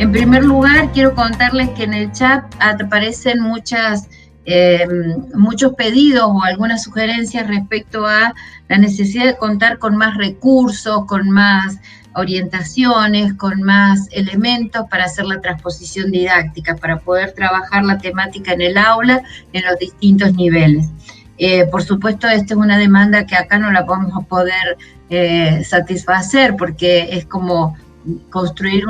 En primer lugar, quiero contarles que en el chat aparecen muchos pedidos o algunas sugerencias respecto a la necesidad de contar con más recursos, con más orientaciones, con más elementos para hacer la transposición didáctica, para poder trabajar la temática en el aula en los distintos niveles. Por supuesto, esta es una demanda que acá no la vamos a poder satisfacer, porque es como construir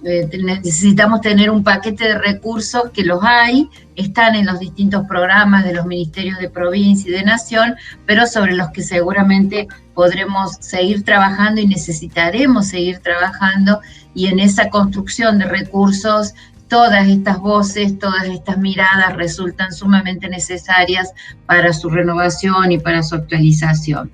necesitamos tener un paquete de recursos, que los hay, están en los distintos programas de los ministerios de provincia y de nación, pero sobre los que seguramente podremos seguir trabajando y necesitaremos seguir trabajando, y en esa construcción de recursos todas estas voces, todas estas miradas resultan sumamente necesarias para su renovación y para su actualización.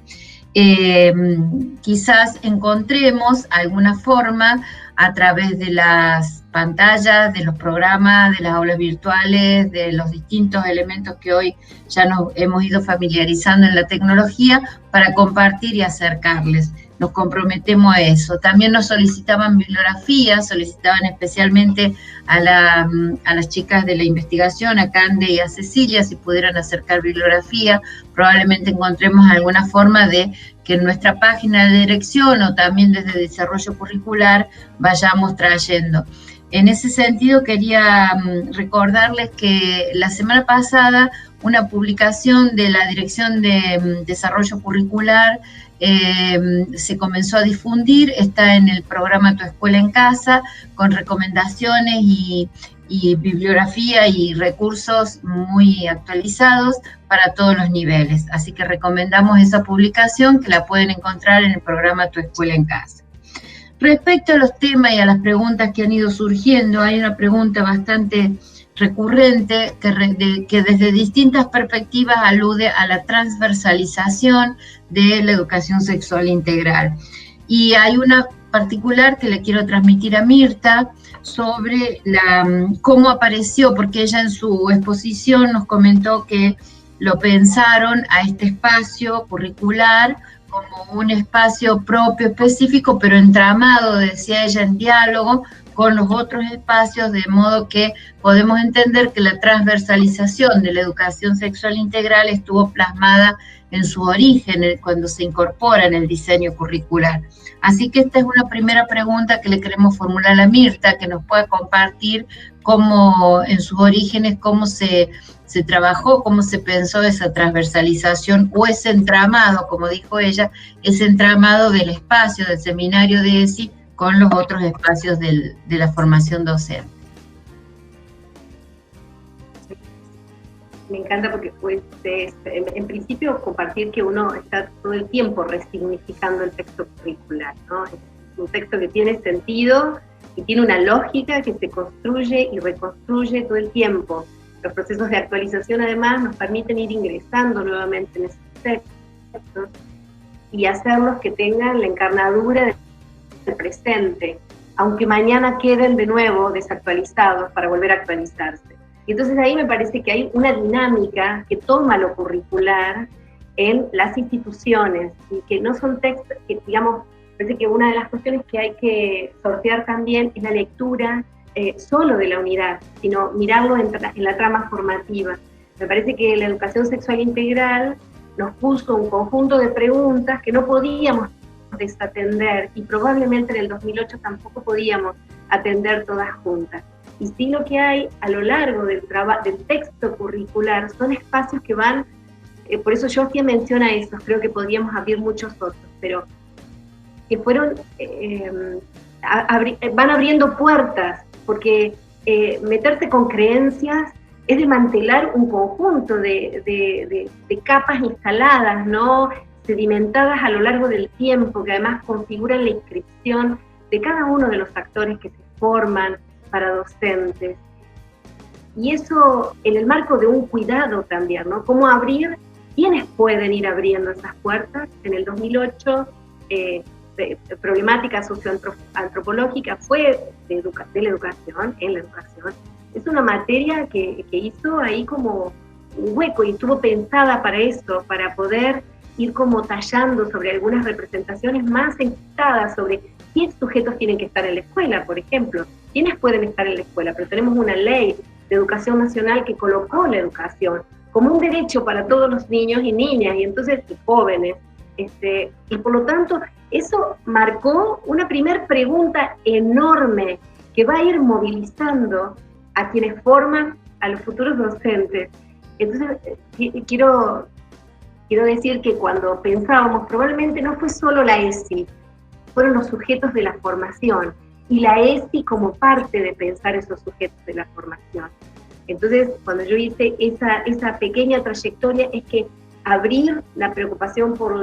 Quizás encontremos alguna forma a través de las pantallas, de los programas, de las aulas virtuales, de los distintos elementos que hoy ya nos hemos ido familiarizando en la tecnología, para compartir y acercarles. Nos comprometemos a eso. También nos solicitaban bibliografías, solicitaban especialmente a las chicas de la investigación, a Cande y a Cecilia, si pudieran acercar bibliografía. Probablemente encontremos alguna forma de que en nuestra página de dirección o también desde desarrollo curricular vayamos trayendo. En ese sentido, quería recordarles que la semana pasada una publicación de la Dirección de Desarrollo Curricular se comenzó a difundir, está en el programa Tu Escuela en Casa, con recomendaciones y bibliografía y recursos muy actualizados para todos los niveles. Así que recomendamos esa publicación, que la pueden encontrar en el programa Tu Escuela en Casa. Respecto a los temas y a las preguntas que han ido surgiendo, hay una pregunta bastante recurrente que desde distintas perspectivas alude a la transversalización de la educación sexual integral. Y hay una particular que le quiero transmitir a Mirta sobre cómo apareció, porque ella en su exposición nos comentó que lo pensaron a este espacio curricular como un espacio propio, específico, pero entramado, decía ella, en diálogo con los otros espacios, de modo que podemos entender que la transversalización de la educación sexual integral estuvo plasmada en su origen, cuando se incorpora en el diseño curricular. Así que esta es una primera pregunta que le queremos formular a Mirta, que nos pueda compartir cómo en sus orígenes, cómo se trabajó, cómo se pensó esa transversalización o ese entramado, como dijo ella, ese entramado del espacio del seminario de ESI con los otros espacios de la formación docente. Me encanta porque pues, en principio compartir que uno está todo el tiempo resignificando el texto curricular, ¿no? Es un texto que tiene sentido y tiene una lógica que se construye y reconstruye todo el tiempo. Los procesos de actualización además nos permiten ir ingresando nuevamente en esos textos y hacerlos que tengan la encarnadura del presente, aunque mañana queden de nuevo desactualizados para volver a actualizarse. Y entonces ahí me parece que hay una dinámica que toma lo curricular en las instituciones y que no son textos, que digamos, parece que una de las cuestiones que hay que sortear también es la lectura solo de la unidad, sino mirarlo en la trama formativa. Me parece que la educación sexual integral nos puso un conjunto de preguntas que no podíamos desatender y probablemente en el 2008 tampoco podíamos atender todas juntas. Y sí, lo que hay a lo largo del texto curricular son espacios que van, por eso yo hacía mención a esos, creo que podríamos abrir muchos otros, pero que fueron, van abriendo puertas, porque meterse con creencias es desmantelar un conjunto de capas instaladas, ¿no?, sedimentadas a lo largo del tiempo, que además configuran la inscripción de cada uno de los actores que se forman para docentes. Y eso en el marco de un cuidado también, ¿no? Cómo abrir, quiénes pueden ir abriendo esas puertas. En el 2008, problemática socioantropológica fue de la educación, en la educación. Es una materia que hizo ahí como un hueco y estuvo pensada para eso, para poder ir como tallando sobre algunas representaciones más enquistadas sobre qué sujetos tienen que estar en la escuela, por ejemplo. quiénes pueden estar en la escuela, pero tenemos una ley de educación nacional que colocó la educación como un derecho para todos los niños y niñas, y entonces y jóvenes, y por lo tanto eso marcó una primer pregunta enorme que va a ir movilizando a quienes forman a los futuros docentes. Entonces quiero decir que cuando pensábamos, probablemente no fue solo la ESI, fueron los sujetos de la formación, y la ESI como parte de pensar esos sujetos de la formación. Entonces, cuando yo hice esa pequeña trayectoria, es que abrir la preocupación por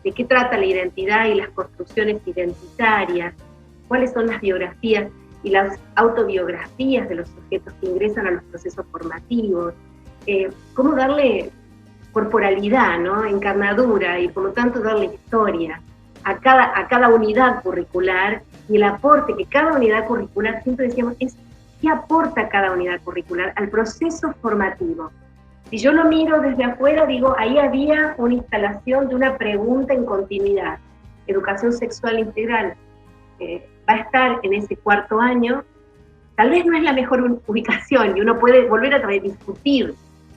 de qué trata la identidad y las construcciones identitarias, cuáles son las biografías y las autobiografías de los sujetos que ingresan a los procesos formativos, cómo darle corporalidad, ¿no? Encarnadura, y por lo tanto darle historia a cada unidad curricular, y el aporte que cada unidad curricular, siempre decíamos, es qué aporta cada unidad curricular al proceso formativo. Si yo lo miro desde afuera, digo, ahí había una instalación de una pregunta en continuidad. Educación sexual integral va a estar en ese cuarto año. Tal vez no es la mejor ubicación, y uno puede volver a discutir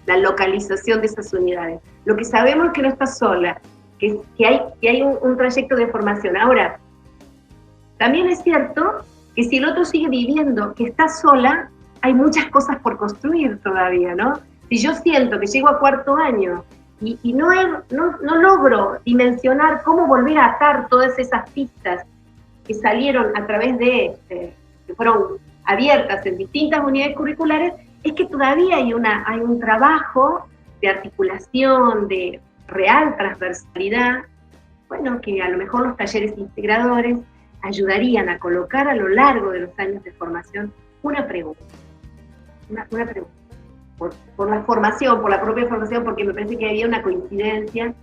la localización de esas unidades. Lo que sabemos es que no está sola, que hay un trayecto de formación. Ahora, también es cierto que si el otro sigue viviendo que está sola, hay muchas cosas por construir todavía, ¿no? Si yo siento que llego a cuarto año y no logro dimensionar cómo volver a atar todas esas pistas que salieron a través que fueron abiertas en distintas unidades curriculares, es que todavía hay un trabajo de articulación, de real transversalidad, bueno, que a lo mejor los talleres integradores ayudarían a colocar a lo largo de los años de formación una pregunta. Una pregunta. Por la formación, por la propia formación, porque me parece que había una coincidencia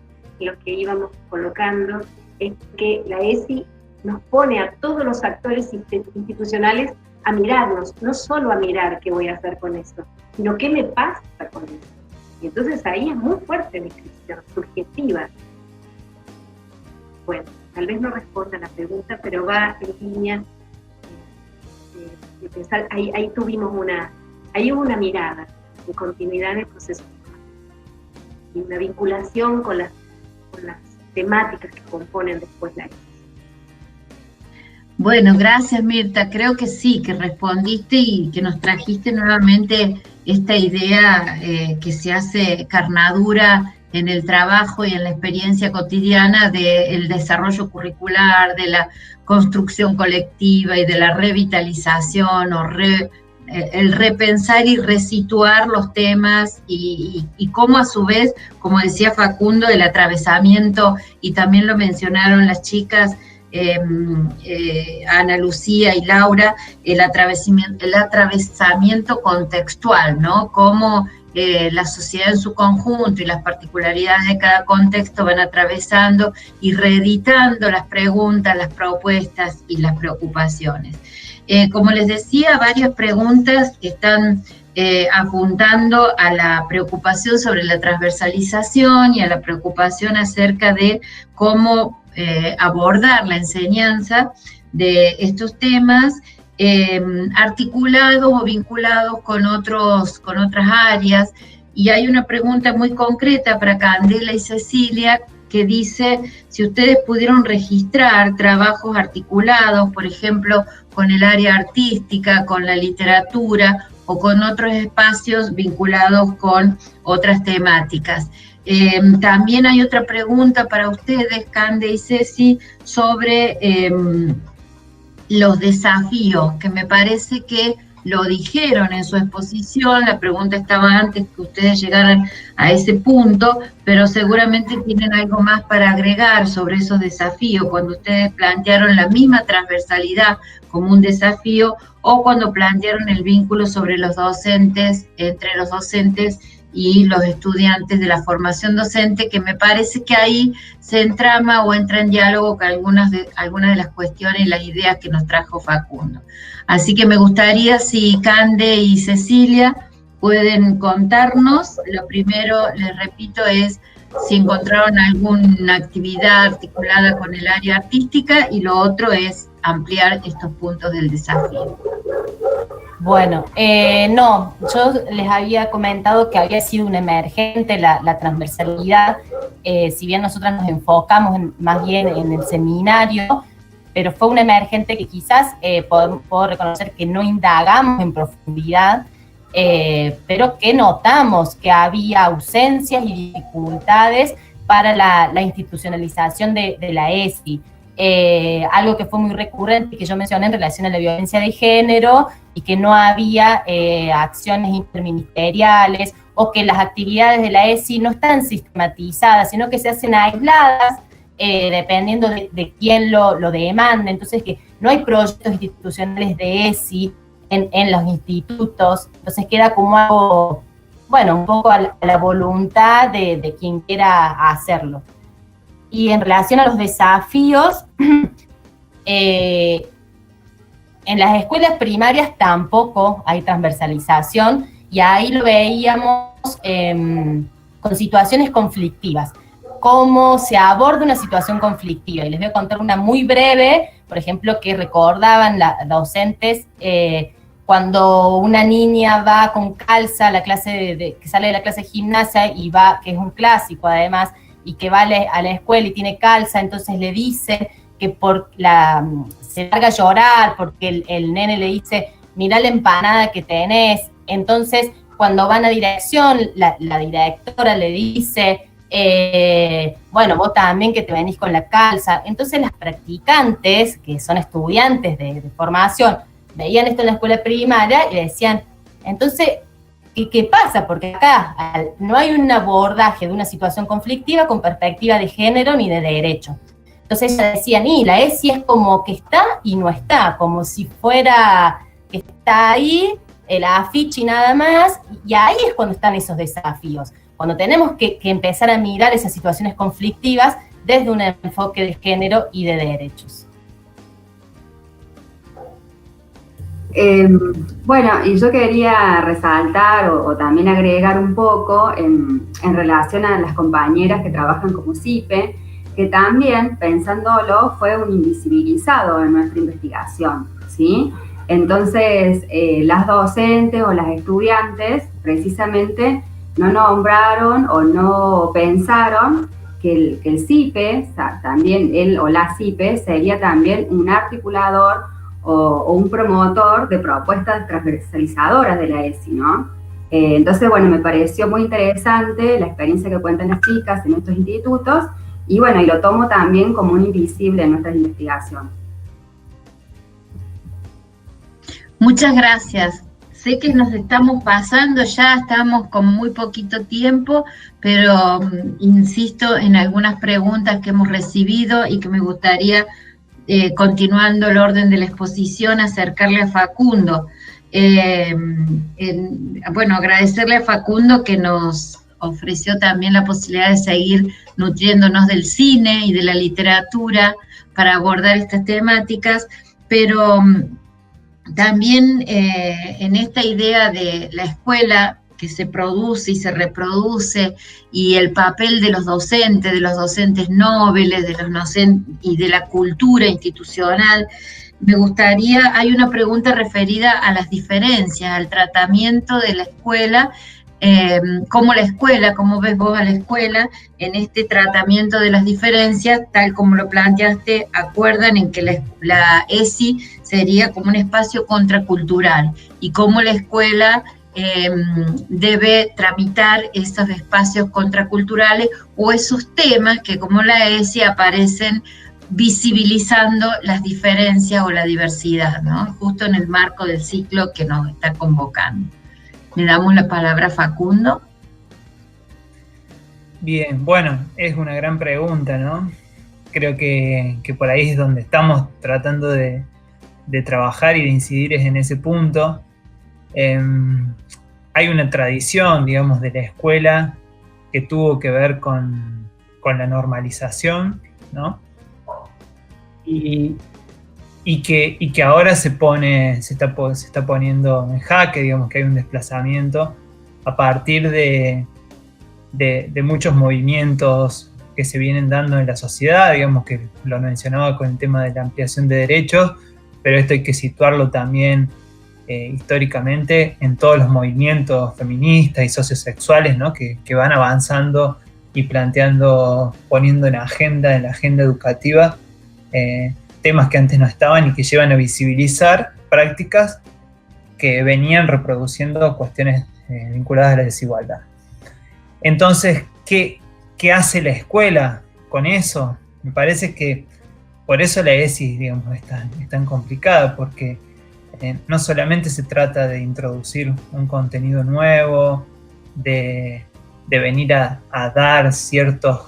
en lo que íbamos colocando, es que la ESI nos pone a todos los actores institucionales a mirarnos, no solo a mirar qué voy a hacer con eso, sino qué me pasa con eso. Y entonces ahí es muy fuerte la inscripción, subjetiva. Bueno, tal vez no responda a la pregunta, pero va en línea de pensar, ahí tuvimos hubo una mirada de continuidad en el proceso y una vinculación con las temáticas que componen después la ESI. Bueno, gracias Mirta, creo que sí, que respondiste y que nos trajiste nuevamente esta idea que se hace carnadura en el trabajo y en la experiencia cotidiana del desarrollo curricular, de la construcción colectiva y de la revitalización o el repensar y resituar los temas y cómo a su vez, como decía Facundo, el atravesamiento, y también lo mencionaron las chicas, Ana Lucía y Laura, el atravesamiento contextual, ¿no? Cómo la sociedad en su conjunto y las particularidades de cada contexto van atravesando y reeditando las preguntas, las propuestas y las preocupaciones. Como les decía, varias preguntas que están apuntando a la preocupación sobre la transversalización y a la preocupación acerca de cómo abordar la enseñanza de estos temas articulados o vinculados con otras áreas. Y hay una pregunta muy concreta para Candela y Cecilia que dice si ustedes pudieron registrar trabajos articulados, por ejemplo, con el área artística, con la literatura o con otros espacios vinculados con otras temáticas. También hay otra pregunta para ustedes, Cande y Ceci, sobre los desafíos, que me parece que lo dijeron en su exposición. La pregunta estaba antes que ustedes llegaran a ese punto, pero seguramente tienen algo más para agregar sobre esos desafíos, cuando ustedes plantearon la misma transversalidad como un desafío, o cuando plantearon el vínculo sobre los docentes, entre los docentes y los estudiantes de la formación docente, que me parece que ahí se entrama o entra en diálogo con algunas de las cuestiones y las ideas que nos trajo Facundo. Así que me gustaría si Cande y Cecilia pueden contarnos. Lo primero, les repito, es si encontraron alguna actividad articulada con el área artística, y lo otro es ampliar estos puntos del desafío. Bueno, no, yo les había comentado que había sido un emergente la transversalidad, si bien nosotras nos enfocamos más bien en el seminario, pero fue un emergente que quizás puedo reconocer que no indagamos en profundidad, pero que notamos que había ausencias y dificultades para la institucionalización de la ESI. Algo que fue muy recurrente, que yo mencioné en relación a la violencia de género, y que no había acciones interministeriales, o que las actividades de la ESI no están sistematizadas, sino que se hacen aisladas, dependiendo de quién lo demanda. Entonces, que no hay proyectos institucionales de ESI en los institutos, entonces queda como algo, bueno, un poco a la voluntad de quien quiera hacerlo. Y en relación a los desafíos, en las escuelas primarias tampoco hay transversalización, y ahí lo veíamos con situaciones conflictivas. Cómo se aborda una situación conflictiva. Y les voy a contar una muy breve, por ejemplo, que recordaban las docentes cuando una niña va con calza a la clase que sale de la clase de gimnasia y va, que es un clásico además, y que va a la escuela y tiene calza, entonces le dice que se larga a llorar porque el nene le dice, mirá la empanada que tenés. Entonces, cuando van a dirección, la directora le dice, bueno, vos también que te venís con la calza. Entonces las practicantes, que son estudiantes de formación, veían esto en la escuela primaria y decían, entonces, ¿qué pasa? Porque acá no hay un abordaje de una situación conflictiva con perspectiva de género ni de derecho. Entonces ellas decían, y la ESI es como que está y no está, como si fuera que está ahí, el afiche y nada más, y ahí es cuando están esos desafíos, cuando tenemos que empezar a mirar esas situaciones conflictivas desde un enfoque de género y de derechos. Bueno, y yo quería resaltar o también agregar un poco en relación a las compañeras que trabajan como CIPE, que también, pensándolo, fue un invisibilizado en nuestra investigación, ¿sí? Entonces, las docentes o las estudiantes precisamente no nombraron o no pensaron que el CIPE, también él o la CIPE, sería también un articulador o un promotor de propuestas transversalizadoras de la ESI, ¿no? Entonces, bueno, me pareció muy interesante la experiencia que cuentan las chicas en estos institutos, y bueno, y lo tomo también como un invisible en nuestra investigación. Muchas gracias. Sé que nos estamos pasando, ya estamos con muy poquito tiempo, pero insisto en algunas preguntas que hemos recibido y que me gustaría, continuando el orden de la exposición, acercarle a Facundo. Bueno, agradecerle a Facundo que nos ofreció también la posibilidad de seguir nutriéndonos del cine y de la literatura para abordar estas temáticas, pero también en esta idea de la escuela que se produce y se reproduce, y el papel de los docentes nobles, y de la cultura institucional, me gustaría, hay una pregunta referida a las diferencias, al tratamiento de la escuela, cómo ves vos a la escuela en este tratamiento de las diferencias, tal como lo planteaste. Acuerdan en que la ESI sería como un espacio contracultural, y cómo la escuela debe tramitar esos espacios contraculturales o esos temas que, como la ESI, aparecen visibilizando las diferencias o la diversidad, ¿no? Justo en el marco del ciclo que nos está convocando. Le damos la palabra a Facundo. Bien, bueno, es una gran pregunta, ¿no? Creo que por ahí es donde estamos tratando de trabajar y de incidir, es en ese punto. Hay una tradición, digamos, de la escuela que tuvo que ver con la normalización, ¿no? Y que ahora se está poniendo en jaque, digamos, que hay un desplazamiento a partir de de muchos movimientos que se vienen dando en la sociedad, digamos que lo mencionaba con el tema de la ampliación de derechos, pero esto hay que situarlo también históricamente en todos los movimientos feministas y sociosexuales, ¿no? que van avanzando y planteando, poniendo en la agenda educativa, temas que antes no estaban y que llevan a visibilizar prácticas que venían reproduciendo cuestiones vinculadas a la desigualdad. Entonces, ¿qué hace la escuela con eso? Me parece que por eso la ESI, digamos, es tan complicada, porque no solamente se trata de introducir un contenido nuevo, de venir a dar ciertos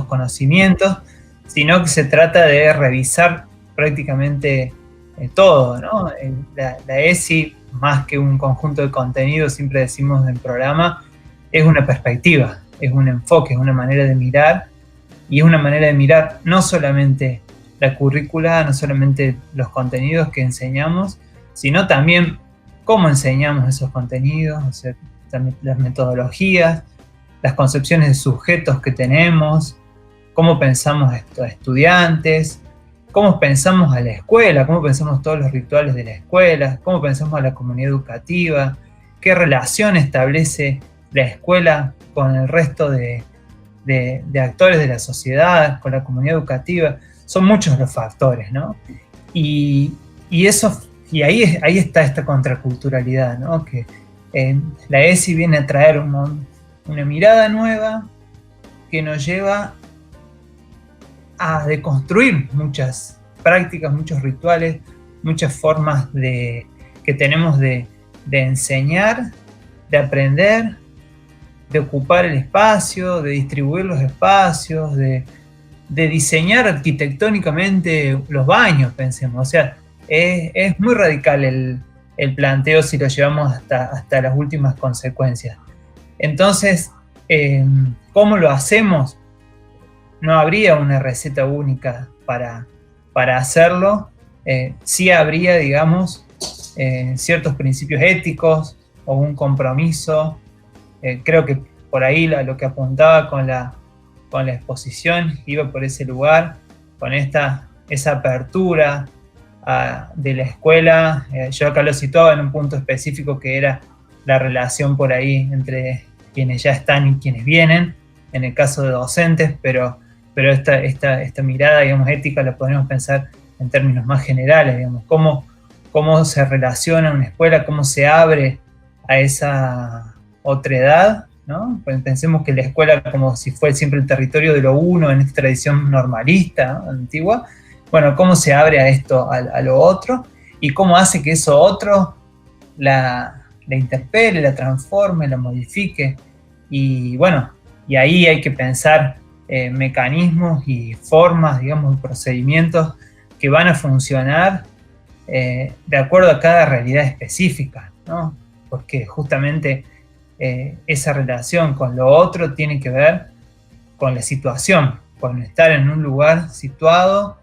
conocimientos, sino que se trata de revisar prácticamente todo, ¿no? La ESI, más que un conjunto de contenidos, siempre decimos en el programa, es una perspectiva, es un enfoque, es una manera de mirar, y es una manera de mirar no solamente la currícula, no solamente los contenidos que enseñamos, sino también cómo enseñamos esos contenidos, o sea, las metodologías, las concepciones de sujetos que tenemos, cómo pensamos a estudiantes, cómo pensamos a la escuela, cómo pensamos todos los rituales de la escuela, cómo pensamos a la comunidad educativa, qué relación establece la escuela con el resto de actores de la sociedad, con la comunidad educativa. Son muchos los factores, ¿no? Y ahí está esta contraculturalidad, ¿no? Que la ESI viene a traer una mirada nueva que nos lleva a deconstruir muchas prácticas, muchos rituales, muchas formas que tenemos de enseñar, de aprender, de ocupar el espacio, de distribuir los espacios, de diseñar arquitectónicamente los baños, pensemos. O sea, es muy radical el planteo si lo llevamos hasta las últimas consecuencias. Entonces, ¿cómo lo hacemos? No habría una receta única para hacerlo. Sí habría, digamos, ciertos principios éticos o un compromiso. Creo que por ahí lo que apuntaba con la exposición iba por ese lugar, con esa apertura de la escuela. Yo acá lo situaba en un punto específico que era la relación por ahí entre quienes ya están y quienes vienen, en el caso de docentes, pero esta mirada, digamos, ética la podemos pensar en términos más generales, digamos, cómo se relaciona una escuela, cómo se abre a esa otredad, ¿no? Pues pensemos que la escuela como si fuera siempre el territorio de lo uno en esta tradición normalista, ¿no? Antigua. Bueno, cómo se abre a esto, a lo otro, y cómo hace que eso otro la interpele, la transforme, la modifique. Y bueno, y ahí hay que pensar mecanismos y formas, digamos, y procedimientos que van a funcionar de acuerdo a cada realidad específica, ¿no? Porque justamente esa relación con lo otro tiene que ver con la situación, con estar en un lugar situado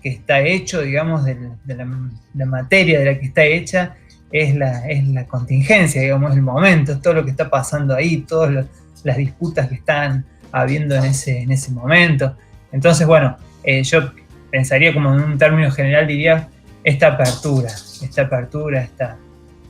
que está hecho, digamos, de la materia de la que está hecha es la contingencia, digamos, el momento, es todo lo que está pasando ahí, todas las disputas que están habiendo en ese momento. Entonces, bueno, yo pensaría como en un término general, diría, esta apertura,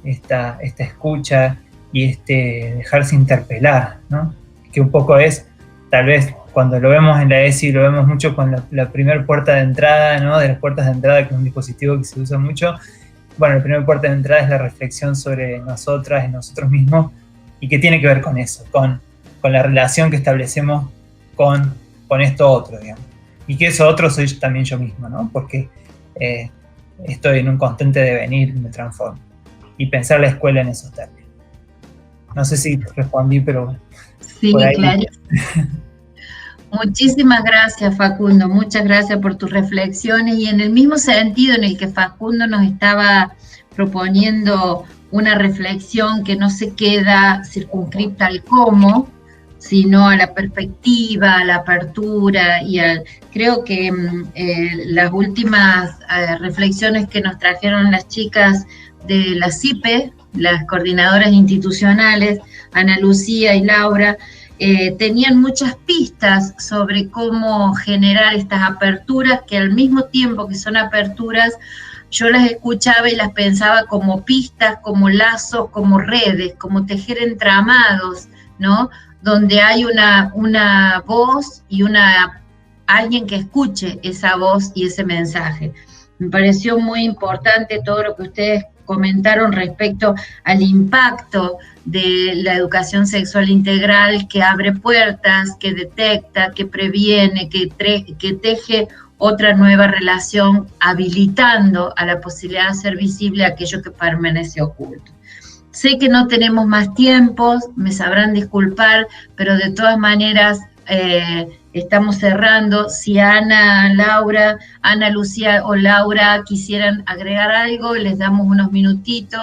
esta escucha y dejarse interpelar, ¿no? Que un poco es, tal vez, cuando lo vemos en la ESI, lo vemos mucho con la primera puerta de entrada, ¿no? De las puertas de entrada, que es un dispositivo que se usa mucho. Bueno, la primera puerta de entrada es la reflexión sobre nosotras y nosotros mismos, y que tiene que ver con eso, con la relación que establecemos con esto otro, digamos. Y que eso otro soy también yo mismo, ¿no? Porque estoy en un constante devenir y me transformo. Y pensar la escuela en esos términos. No sé si respondí, pero... Sí, claro. Muchísimas gracias, Facundo. Muchas gracias por tus reflexiones. Y en el mismo sentido en el que Facundo nos estaba proponiendo una reflexión que no se queda circunscripta al cómo, sino a la perspectiva, a la apertura, y creo que las últimas reflexiones que nos trajeron las chicas de la CIPE, las coordinadoras institucionales, Ana Lucía y Laura, tenían muchas pistas sobre cómo generar estas aperturas, que al mismo tiempo que son aperturas, yo las escuchaba y las pensaba como pistas, como lazos, como redes, como tejer entramados, ¿no? Donde hay una voz y alguien que escuche esa voz y ese mensaje. Me pareció muy importante todo lo que ustedes comentaron respecto al impacto de la educación sexual integral, que abre puertas, que detecta, que previene, que teje otra nueva relación, habilitando a la posibilidad de ser visible aquello que permanece oculto. Sé que no tenemos más tiempo, me sabrán disculpar, pero de todas maneras estamos cerrando. Si Ana, Lucía o Laura quisieran agregar algo, les damos unos minutitos,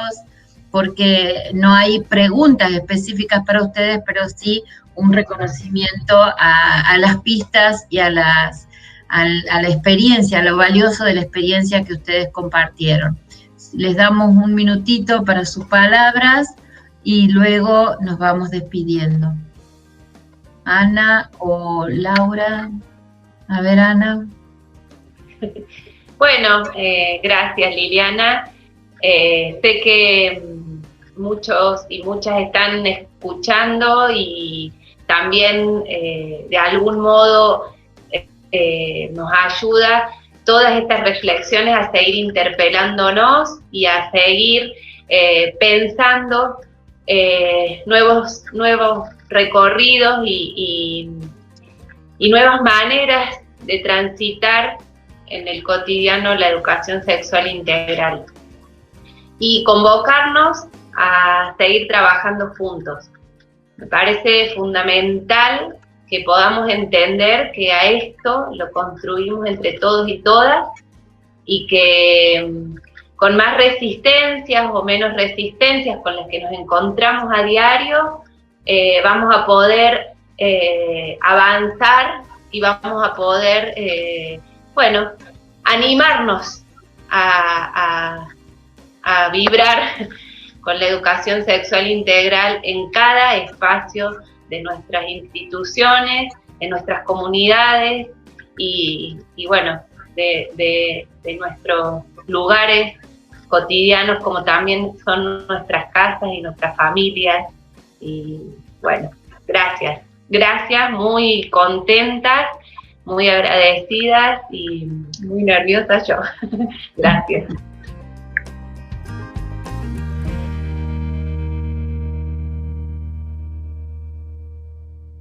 porque no hay preguntas específicas para ustedes, pero sí un reconocimiento a las pistas y a la experiencia, a lo valioso de la experiencia que ustedes compartieron. Les damos un minutito para sus palabras y luego nos vamos despidiendo. Ana o Laura. A ver, Ana. Bueno, gracias, Liliana. Sé que muchos y muchas están escuchando y también de algún modo nos ayuda todas estas reflexiones a seguir interpelándonos y a seguir pensando nuevos recorridos y nuevas maneras de transitar en el cotidiano la educación sexual integral. Y convocarnos a seguir trabajando juntos. Me parece fundamental que podamos entender que a esto lo construimos entre todos y todas, y que con más resistencias o menos resistencias con las que nos encontramos a diario, vamos a poder avanzar y vamos a poder, animarnos a vibrar con la educación sexual integral en cada espacio de nuestras instituciones, en nuestras comunidades y de nuestros lugares cotidianos, como también son nuestras casas y nuestras familias. Y bueno, gracias, muy contentas, muy agradecidas y muy nerviosas yo. Gracias.